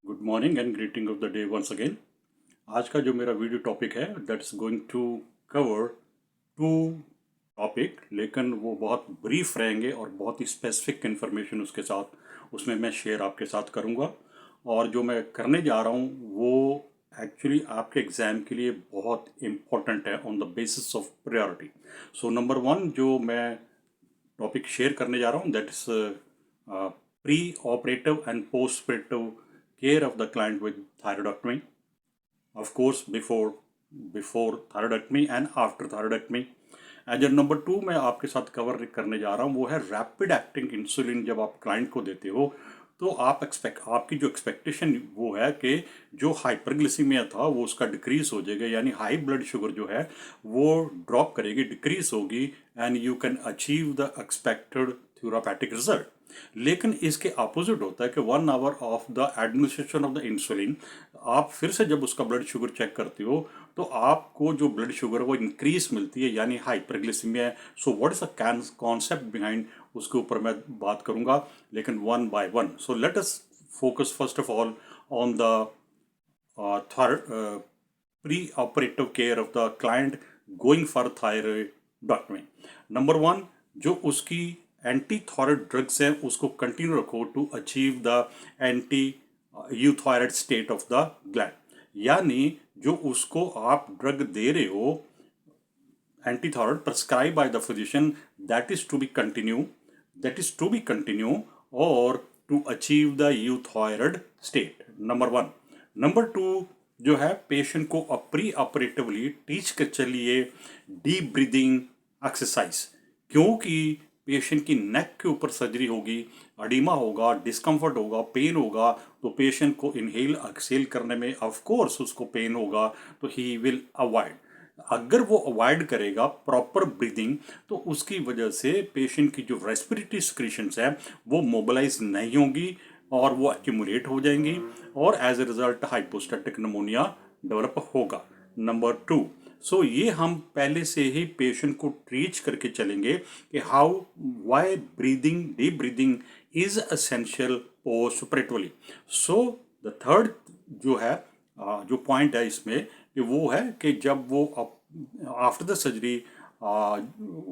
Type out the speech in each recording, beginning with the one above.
Good morning and greeting of the day once again. आज का जो मेरा वीडियो टॉपिक है that is going to cover two topic, लेकिन वो बहुत ब्रीफ रहेंगे और बहुत ही स्पेसिफिक इन्फॉर्मेशन उसके साथ उसमें मैं शेयर आपके साथ करूँगा। और जो मैं करने जा रहा हूँ वो एक्चुअली आपके एग्ज़ाम के लिए बहुत इम्पोर्टेंट है on the basis of priority. So number one जो मैं टॉपिक शेयर करने जा रहा हूँ that is pre operative and post operative care of the client with thyroidectomy, of course before thyroidectomy and after thyroidectomy। As number two मैं आपके साथ cover करने जा रहा हूँ वो है रैपिड एक्टिंग इंसुलिन। जब आप क्लाइंट को देते हो तो आपकी जो एक्सपेक्टेशन वो है कि जो हाइपरग्लिसीमिया था वो उसका डिक्रीज हो जाएगा, यानी हाई ब्लड शुगर जो है वो ड्रॉप करेगी, डिक्रीज होगी, and you can achieve the expected therapeutic result. लेकिन इसके अपोजिट होता है कि 1 hour of the administration of the insulin, आप फिर से जब उसका ब्लड शुगर चेक करते हो तो आपको जो ब्लड शुगर है वो इंक्रीज मिलती है, यानी हाइपरग्लिसीमिया है। So what is the concept behind, उसके ऊपर मैं बात करूंगा, लेकिन one by one. So let us focus first of all on the pre-operative care of the client going for thyroidectomy। Number one, जो उसकी एंटी थायराइड ड्रग्स हैं उसको कंटिन्यू रखो to achieve the anti euthyroid state of the gland, यानी जो उसको आप drug दे रहे हो anti thyroid prescribed by the physician, that is to be continue or to achieve the euthyroid state, number one. Number to जो है patient को प्री ऑपरेटिवली टीच कर चलिए डीप ब्रीदिंग एक्सरसाइज, क्योंकि पेशेंट की नेक के ऊपर सर्जरी होगी, अडीमा होगा, डिस्कम्फर्ट होगा, पेन होगा, तो पेशेंट को इनहेल एक्सहेल करने में ऑफ कोर्स उसको पेन होगा, तो ही विल अवॉइड। अगर वो अवॉइड करेगा प्रॉपर ब्रीदिंग तो उसकी वजह से पेशेंट की जो रेस्पिरेटरी सिक्रीशंस है वो मोबिलाइज नहीं होंगी और वो एक्यूमुलेट हो जाएंगी और as a result hypostatic pneumonia develop होगा। नंबर टू, सो ये हम पहले से ही पेशेंट को ट्रीट करके चलेंगे कि how why breathing deep breathing is essential post operatively. So the third जो है जो पॉइंट है इसमें कि वो है कि जब वो आफ्टर द सर्जरी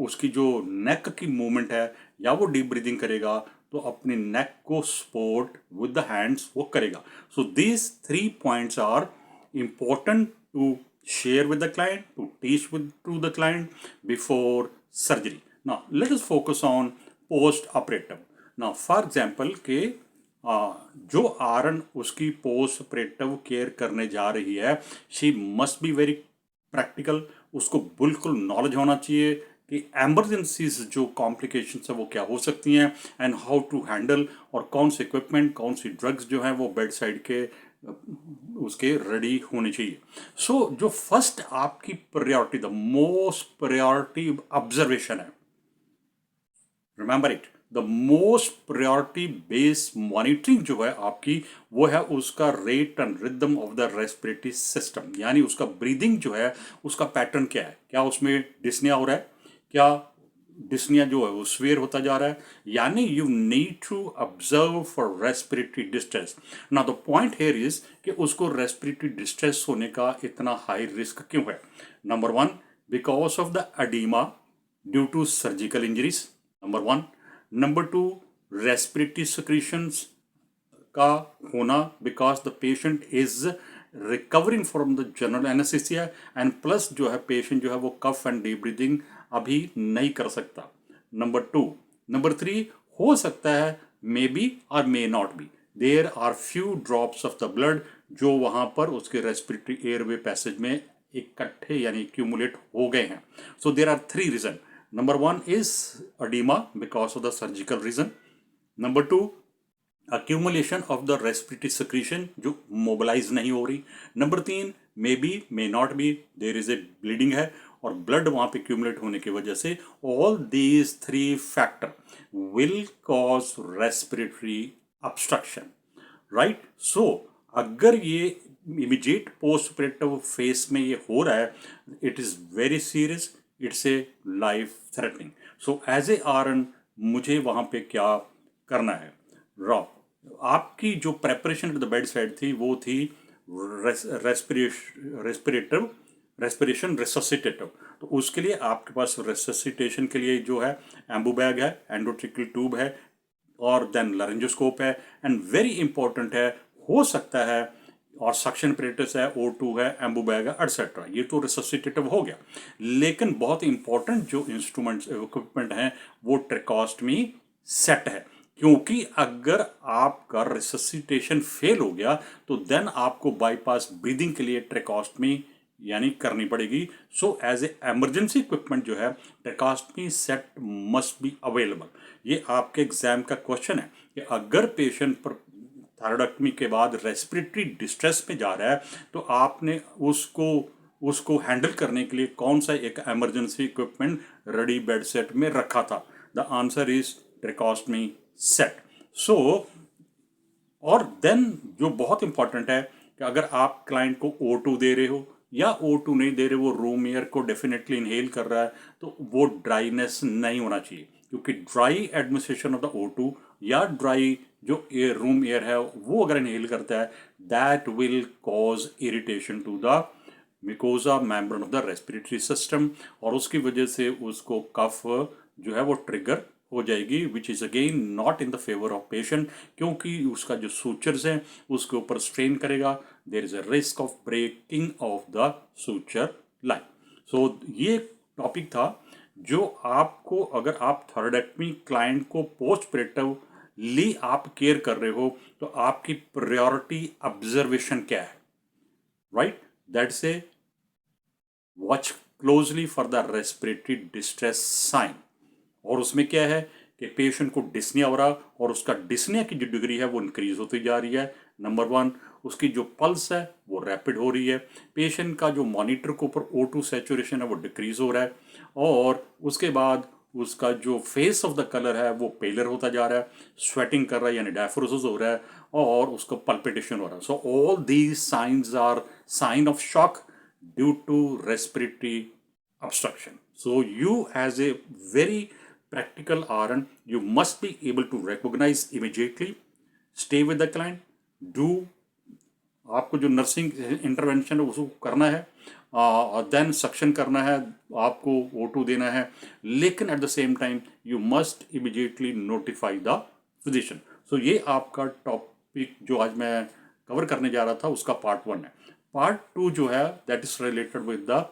उसकी जो नेक की मूवमेंट है या वो डीप ब्रीदिंग करेगा तो अपने नेक को सपोर्ट विद द हैंड्स वो करेगा। So these three points are important to share with the client, to teach to the client before surgery। Now let us focus on post operative। now for example के जो आरन उसकी post operative care करने जा रही है, she must be very practical. उसको बिल्कुल knowledge होना चाहिए कि एमरजेंसीज जो कॉम्प्लिकेशंस है वो क्या हो सकती हैं एंड हाउ टू हैंडल, और कौन से इक्विपमेंट कौन सी ड्रग्स जो हैं वो बेड साइड के उसके रेडी होने चाहिए। सो जो फर्स्ट आपकी priority, the most priority observation है, remember it, the most priority based monitoring जो है आपकी वो है उसका rate and rhythm of the respiratory system, यानी उसका ब्रीदिंग जो है उसका पैटर्न क्या है, क्या उसमें डिस्निया हो रहा है, क्या डिस्निया जो है वो स्वेयर होता जा रहा है, यानी you need to observe for respiratory distress. ना द पॉइंट हेयर इज कि उसको रेस्पिरेटरी डिस्ट्रेस होने का इतना हाई रिस्क क्यों है। Number one, because of the oedema due to surgical injuries, number one. Number two, respiratory secretions का होना because the patient is recovering from the general anaesthesia, and plus जो है patient जो है वो कफ एंड डीप ब्रीदिंग अभी नहीं कर सकता। Number two. नंबर थ्री, हो सकता है मे बी और may not be, there are few drops of the blood जो वहाँ पर उसके रेस्पिरेटरी एयरवे पैसेज में इकट्ठे यानी एक्यूमुलेट हो गए हैं। So there are three reason. Number one is oedema because of the surgical reason. Number two, accumulation of the respiratory secretion जो मोबिलाइज नहीं हो रही। नंबर तीन, may be may not be, there is a bleeding है और blood वहाँ पे accumulate होने की वजह से all these three factor will cause respiratory obstruction, right. So अगर ये इमीडिएट पोस्ट ऑपरेटिव फेस में ये हो रहा है, it is very serious, it's a life threatening. So as a R N मुझे वहाँ पे क्या करना है, रॉ आपकी जो preparation to the bedside थी वो थी रेस्पिरेशन रिससिटेटिव। तो उसके लिए आपके पास रेससिटेशन के लिए जो है एम्बू बैग है, एंडोट्रिकल ट्यूब है, और देन लारिंजोस्कोप है, एंड वेरी इंपॉर्टेंट है, हो सकता है, और सक्शन अपरेटस है, O2 है, एम्बू बैग है, एटसेट्रा। ये तो रिससिटेटिव हो गया। लेकिन बहुत इंपॉर्टेंट जो इंस्ट्रूमेंट्स इक्विपमेंट हैं वो ट्रेकोस्टमी सेट है, क्योंकि अगर आपका रिससिटेशन फेल हो गया तो देन आपको बाईपास ब्रीदिंग के लिए ट्रेकोस्टमी यानी करनी पड़ेगी। So as a emergency equipment जो है tracheostomy set must be available. ये आपके एग्जाम का क्वेश्चन है कि अगर पेशेंट पर थायरॉइडक्टमी के बाद रेस्पिरेटरी डिस्ट्रेस में जा रहा है तो आपने उसको हैंडल करने के लिए कौन सा एक emergency equipment ready bed set में रखा था? The answer is tracheostomy set. So और देन जो बहुत इंपॉर्टेंट है कि अगर आप क्लाइंट को O2 दे रहे हो या O2 नहीं दे रहे, वो रूम एयर को डेफिनेटली इनहेल कर रहा है, तो वो ड्राइनेस नहीं होना चाहिए, क्योंकि dry administration of the O2 या ड्राई जो एयर रूम एयर है वो अगर इनहेल करता है, that will cause irritation to the mucosa membrane of the respiratory system, और उसकी वजह से उसको कफ जो है वो ट्रिगर हो जाएगी, which is again not in the favour of patient, क्योंकि उसका जो सूचर्स हैं उसके ऊपर स्ट्रेन करेगा। There is a risk of breaking of the suture line. So ये टॉपिक था जो आपको, अगर आप थॉराइडेक्टमी क्लाइंट को पोस्ट ऑपरेटिवली आप केयर कर रहे हो तो आपकी प्रायोरिटी ऑब्जर्वेशन क्या है, right? That's a watch closely for the respiratory distress sign. और उसमें क्या है कि पेशेंट को डिस्निया हो रहा, और उसका डिस्निया की जो डिग्री है वो इंक्रीज होती जा रही है। नंबर 1, उसकी जो पल्स है वो रैपिड हो रही है। पेशेंट का जो मॉनिटर के ऊपर O2 सैचुरेशन है वो डिक्रीज हो रहा है, और उसके बाद उसका जो फेस ऑफ द कलर है वो पेलर होता जा रहा है, स्वेटिंग कर रहा है यानी डायफ्रोसिस हो रहा है, और उसका पल्पिटेशन हो रहा है। So all these signs are sign of shock due to respiratory obstruction. So you as a very practical RN, you must be able to recognize immediately, stay with the client, do आपको जो nursing intervention है उसको करना है, और then suction करना है, आपको O2 देना है, लेकिन at the same time you must immediately notify the physician. So ये आपका टॉपिक जो आज मैं कवर करने जा रहा था उसका पार्ट 1 है। पार्ट 2 जो है that is related with the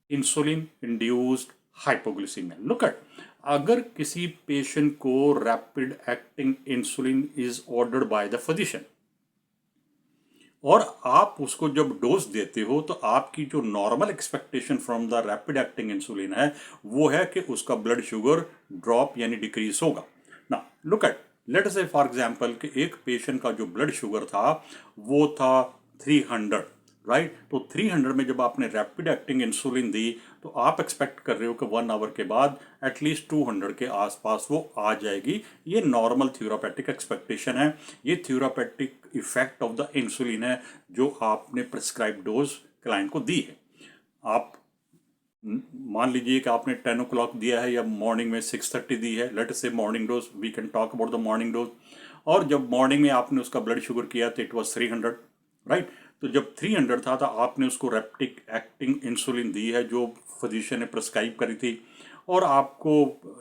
insulin induced hypoglycaemia. Look at, अगर किसी पेशेंट को rapid acting insulin is ordered by the physician और आप उसको जब डोज देते हो तो आपकी जो normal expectation from the rapid acting insulin है वो है कि उसका ब्लड शुगर ड्रॉप यानी डिक्रीज होगा ना। लुक एट, लेट अस से फॉर एग्जांपल कि एक पेशेंट का जो ब्लड शुगर था वो था 300, राइट? तो 300 में जब आपने रैपिड एक्टिंग इंसुलिन दी तो आप एक्सपेक्ट कर रहे हो कि 1 आवर के बाद एटलीस्ट 200 के आसपास वो आ जाएगी। ये नॉर्मल थ्योरापेटिक एक्सपेक्टेशन है, ये थ्योरापेटिक इफेक्ट ऑफ द इंसुलिन है जो आपने प्रिस्क्राइब डोज क्लाइंट को दी है। आप मान लीजिए कि आपने 10 o'clock दिया है या मॉर्निंग में 6:30 दी है, let us say morning dose, we can talk about the morning dose. और जब मॉर्निंग में आपने उसका ब्लड शुगर किया तो इट वाज 300, राइट? तो जब 300 था तो आपने उसको रैपिड एक्टिंग इंसुलिन दी है जो फिजिशियन ने प्रिस्क्राइब करी थी, और आपको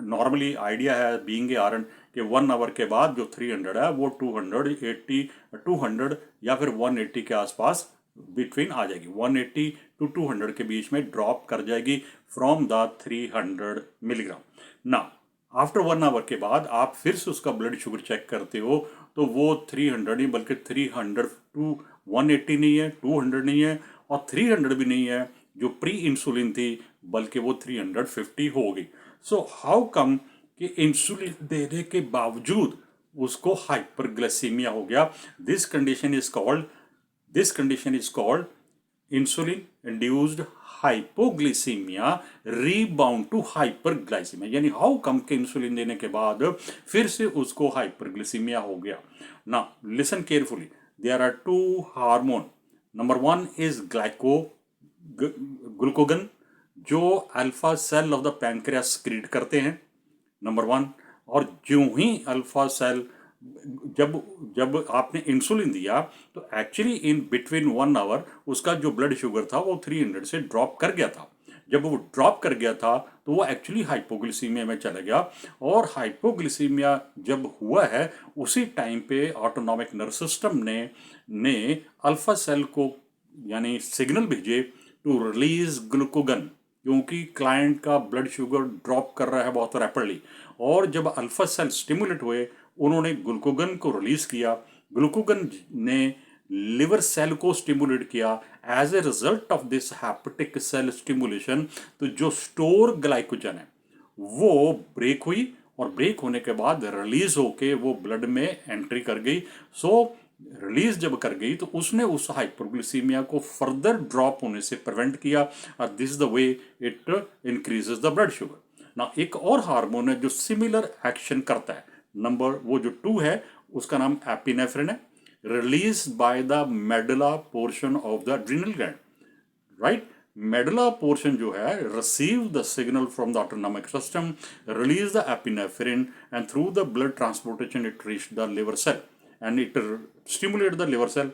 नॉर्मली आइडिया है बीइंग ए आरएन कि 1 आवर के बाद जो 300 है वो 200 या फिर 180 के आसपास बिटवीन आ जाएगी, 180 टू 200 के बीच में ड्रॉप कर जाएगी फ्रॉम द 300 मिलीग्राम ना। आफ्टर 1 आवर के बाद आप फिर से उसका ब्लड शुगर चेक करते हो तो वो 300 नहीं बल्कि 300 टू 180 नहीं है, 200 नहीं है, और 300 भी नहीं है जो प्री इंसुलिन थी, बल्कि वो 350 हो गई। सो हाउ कम कि इंसुलिन देने के बावजूद उसको हाइपरग्लाइसीमिया हो गया? This condition is called insulin induced hypoglycaemia rebound to hyperglycaemia. यानी हाउ कम के इंसुलिन देने के बाद फिर से उसको हाइपरग्लिसीमिया हो गया ना। Listen carefully, there are 2 hormone. Number 1 is glucagon जो alpha cell of the pancreas secrete करते हैं, नंबर 1। और जो ही अल्फा सेल जब जब आपने इंसुलिन दिया तो एक्चुअली इन बिटवीन 1 आवर उसका जो ब्लड शुगर था वो 300 से ड्रॉप कर गया था। जब वो ड्रॉप कर गया था तो वो एक्चुअली हाइपोग्लिसीमिया में चला गया, और हाइपोग्लिसीमिया जब हुआ है उसी टाइम पे ऑटोनॉमिक नर्वस सिस्टम ने अल्फा सेल को यानी सिग्नल भेजे टू रिलीज ग्लूकोगन, क्योंकि क्लाइंट का ब्लड शुगर ड्रॉप कर रहा है बहुत रैपिडली। और जब अल्फा सेल स्टिमुलेट हुए उन्होंने ग्लूकोगन को रिलीज किया। ग्लूकोगन ने लिवर सेल को स्टिमुलेट किया। As a result of this hepatic cell stimulation तो जो स्टोर ग्लाइकोजन है वो ब्रेक हुई, और ब्रेक होने के बाद रिलीज होके वो ब्लड में एंट्री कर गई। सो रिलीज जब कर गई तो उसने उस हाइपरग्लिसीमिया को फर्दर ड्रॉप होने से प्रिवेंट किया। This the way it increases the blood sugar. ना एक और हार्मोन है जो सिमिलर एक्शन करता है, नंबर वो जो 2 है उसका नाम एपिनेफ्रिन है, release by the medulla portion of the adrenal gland, right. Medulla portion जो है receive the signal from the autonomic system, release the epinephrine, and through the blood transportation it reach the liver cell and it stimulate the liver cell.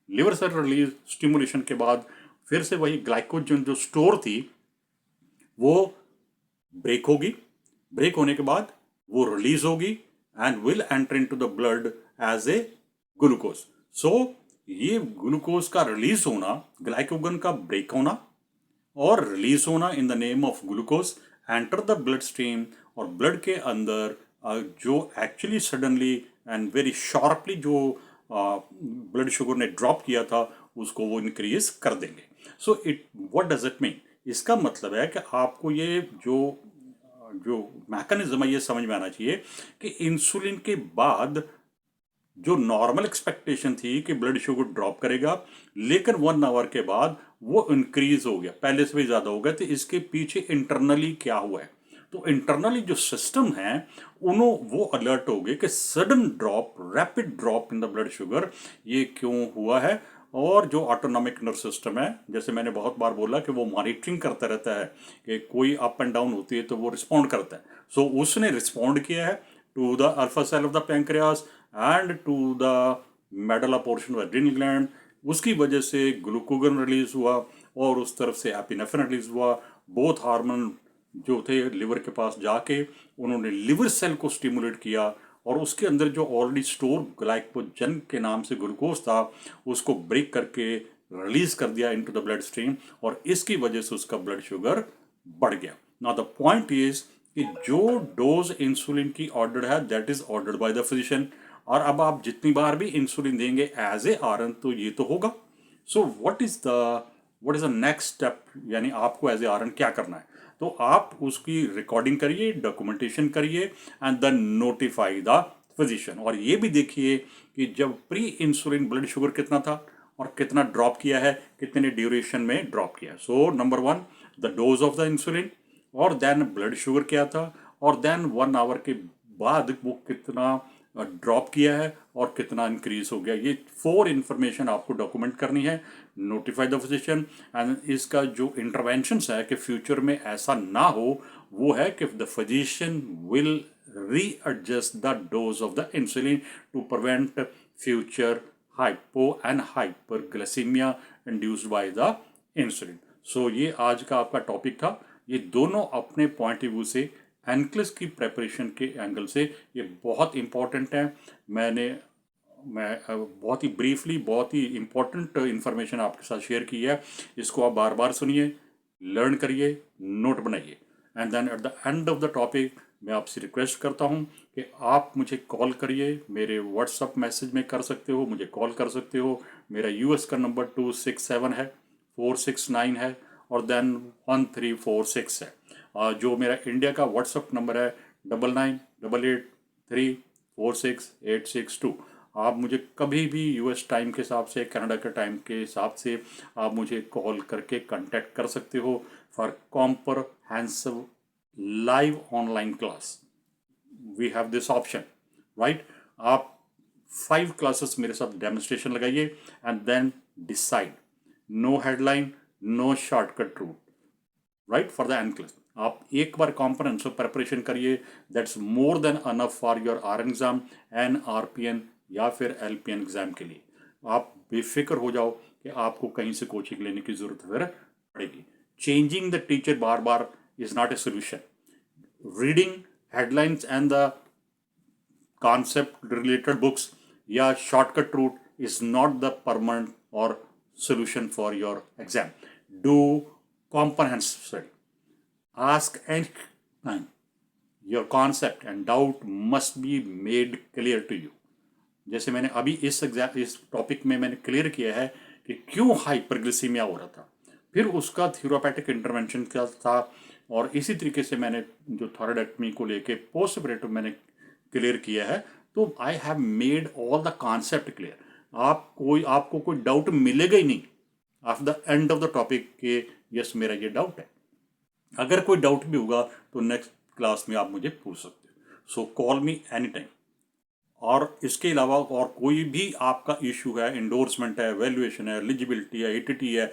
Liver cell release stimulation के बाद फिर से वही glycogen जो store थी वो break होगी। Break होने के बाद वो रिलीज होगी and will enter into the blood as a glucose. So ये ग्लूकोज का रिलीज होना, ग्लाइकोगन का ब्रेक होना और रिलीज होना in the name of glucose enter the blood stream, और ब्लड के अंदर जो actually suddenly and very sharply जो ब्लड शुगर ने ड्रॉप किया था उसको वो इंक्रीज कर देंगे। So it what does it mean, इसका मतलब है कि आपको ये जो जो मैकेनिज्म है ये समझ में आना चाहिए कि इंसुलिन के बाद जो नॉर्मल एक्सपेक्टेशन थी कि ब्लड शुगर ड्रॉप करेगा, लेकिन 1 आवर के बाद वो इंक्रीज हो गया, पहले से भी ज़्यादा हो गया। तो इसके पीछे इंटरनली क्या हुआ है, तो इंटरनली जो सिस्टम है वो अलर्ट हो गए कि sudden drop, rapid drop in the blood sugar ये क्यों हुआ है। और जो ऑटोनॉमिक नर्वस सिस्टम है, जैसे मैंने बहुत बार बोला कि वो मॉनिटरिंग करता रहता है कि कोई अप एंड डाउन होती है तो वो रिस्पॉन्ड करता है। सो उसने रिस्पॉन्ड किया है to the alpha cell of the pancreas and to the medulla portion of adrenal gland. उसकी वजह से ग्लूकोगन रिलीज हुआ और उस तरफ से एपिनेफ्रिन रिलीज हुआ। बोथ हार्मोन जो थे लिवर के पास जाके उन्होंने लिवर सेल को स्टिमुलेट किया, और उसके अंदर जो ऑलरेडी स्टोर ग्लाइकोजन के नाम से ग्लूकोज था उसको ब्रेक करके रिलीज कर दिया इनटू द ब्लड स्ट्रीम, और इसकी वजह से उसका ब्लड शुगर बढ़ गया। नाउ द पॉइंट इज कि जो डोज इंसुलिन की ऑर्डर है that is ordered by the physician, और अब आप जितनी बार भी इंसुलिन देंगे एज ए आरएन तो ये तो होगा। सो what is the next step, यानी आपको एज ए आरएन क्या करना है, तो आप उसकी रिकॉर्डिंग करिए, डॉक्यूमेंटेशन करिए and then notify the physician. और ये भी देखिए कि जब प्री इंसुलिन ब्लड शुगर कितना था और कितना ड्रॉप किया है, कितने ड्यूरेशन में ड्रॉप किया है। So number 1 the dose of the insulin, और देन ब्लड शुगर क्या था, और देन 1 आवर के बाद वो कितना ड्रॉप किया है और कितना इंक्रीज हो गया। ये 4 इंफॉर्मेशन आपको डॉक्यूमेंट करनी है, नोटिफाई द फिजिशियन। एंड इसका जो इंटरवेंशंस है कि फ्यूचर में ऐसा ना हो वो है कि the physician will readjust the dose of the insulin to prevent future hypo and hyperglycaemia induced by the insulin. So ये आज का आपका टॉपिक था। ये दोनों अपने पॉइंट ऑफ व्यू से एनक्लेस की प्रेपरेशन के एंगल से ये बहुत इम्पॉर्टेंट है। मैं बहुत ही ब्रीफली बहुत ही इम्पोर्टेंट इंफॉर्मेशन आपके साथ शेयर की है। इसको आप बार बार सुनिए, लर्न करिए, नोट बनाइए, and then at the end of the topic मैं आपसे रिक्वेस्ट करता हूँ कि आप मुझे कॉल करिए। मेरे व्हाट्सअप मैसेज में कर सकते हो, मुझे कॉल कर सकते हो। मेरा यूएस का नंबर 267 है, 469 है और देन 1346 है। जो मेरा इंडिया का व्हाट्सअप नंबर है 9988346862। आप मुझे कभी भी यूएस टाइम के हिसाब से, कनाडा के टाइम के हिसाब से आप मुझे कॉल करके कांटेक्ट कर सकते हो for comprehensive live online class. We have this option, right. आप 5 क्लासेस मेरे साथ डेमोन्स्ट्रेशन लगाइए and then decide. No headline, no shortcut route, right, for the end class. आप एक बार कॉम्प्रिहेंसिव प्रिपरेशन करिए, that's more than enough for your R exam and RPN या फिर LPN एग्ज़ाम के लिए। आप बेफिक्र हो जाओ कि आपको कहीं से कोचिंग लेने की ज़रूरत फिर पड़ेगी। Changing the teacher bar bar is not a solution. Reading headlines and the concept related books या shortcut route is not the permanent or solution for your exam. Do comprehensive study. Ask any time. Your concept and doubt must be made clear to you. जैसे मैंने अभी इस topic में मैंने clear किया है कि क्यों हाइपरग्लिसीमिया हो रहा था, फिर उसका थ्योरेटिक इंटरवेंशन क्या था, और इसी तरीके से मैंने जो थॉयराइडेक्टमी को लेके पोस्ट ऑपरेटिव मैंने क्लियर किया है। तो I have made all the concept clear. आपको कोई डाउट मिलेगा ही नहीं after the end of the topic के यस मेरा ये डाउट है। अगर कोई डाउट भी होगा तो नेक्स्ट क्लास में आप मुझे पूछ सकते हो। सो कॉल मी एनी टाइम। और इसके अलावा और कोई भी आपका इशू है, इंडोर्समेंट है, वैल्यूएशन है, एलिजिबिलिटी है, ATT है,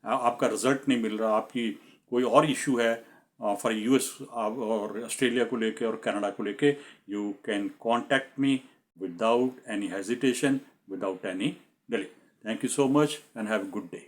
आपका रिजल्ट नहीं मिल रहा, आपकी कोई और इशू है फॉर US और ऑस्ट्रेलिया को लेके और कनाडा को लेके, you can contact me without any hesitation, without any delay. Thank you so much and have a good day.